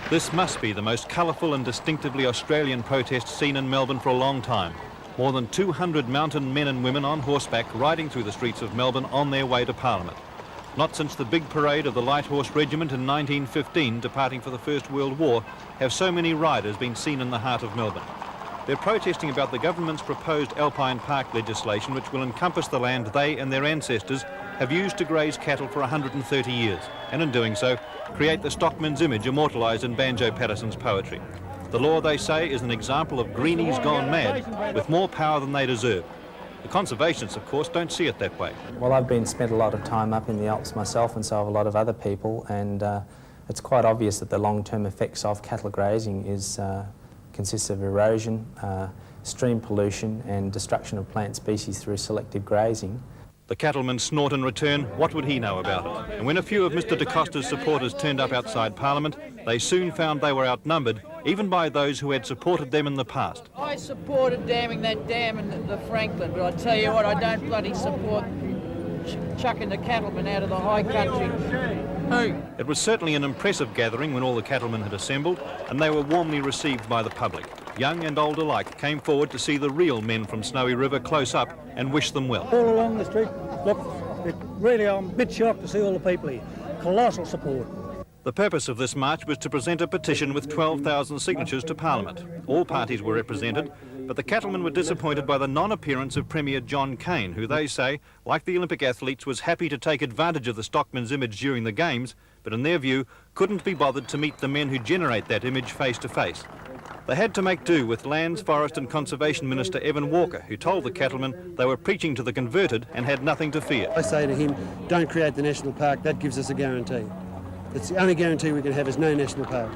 This must be the most colourful and distinctively Australian protest seen in Melbourne for a long time. More than 200 mountain men and women on horseback riding through the streets of Melbourne on their way to Parliament. Not since the big parade of the Light Horse Regiment in 1915, departing for the First World War, have so many riders been seen in the heart of Melbourne. They're protesting about the government's proposed Alpine Park legislation, which will encompass the land they and their ancestors have used to graze cattle for 130 years, and in doing so, create the stockman's image immortalised in Banjo Patterson's poetry. The law, they say, is an example of greenies gone mad, with more power than they deserve. The conservationists, of course, don't see it that way. Well, I've spent a lot of time up in the Alps myself, and so have a lot of other people, and it's quite obvious that the long-term effects of cattle grazing consists of erosion, stream pollution and destruction of plant species through selective grazing. The cattlemen snort in return, what would he know about it? And when a few of Mr Da Costa's supporters turned up outside Parliament, they soon found they were outnumbered, even by those who had supported them in the past. I supported damming that dam in the Franklin, but I tell you what, I don't bloody support chucking the cattlemen out of the high country. It was certainly an impressive gathering when all the cattlemen had assembled, and they were warmly received by the public. Young and old alike came forward to see the real men from Snowy River close up and wish them well. All along the street, look, I'm a bit shocked to see all the people here. Colossal support. The purpose of this march was to present a petition with 12,000 signatures to Parliament. All parties were represented, but the cattlemen were disappointed by the non-appearance of Premier John Cain, who they say, like the Olympic athletes, was happy to take advantage of the stockman's image during the Games, but in their view, couldn't be bothered to meet the men who generate that image face to face. They had to make do with Lands, Forest and Conservation Minister Evan Walker, who told the cattlemen they were preaching to the converted and had nothing to fear. I say to him, don't create the national park, that gives us a guarantee. It's the only guarantee we can have is no national park.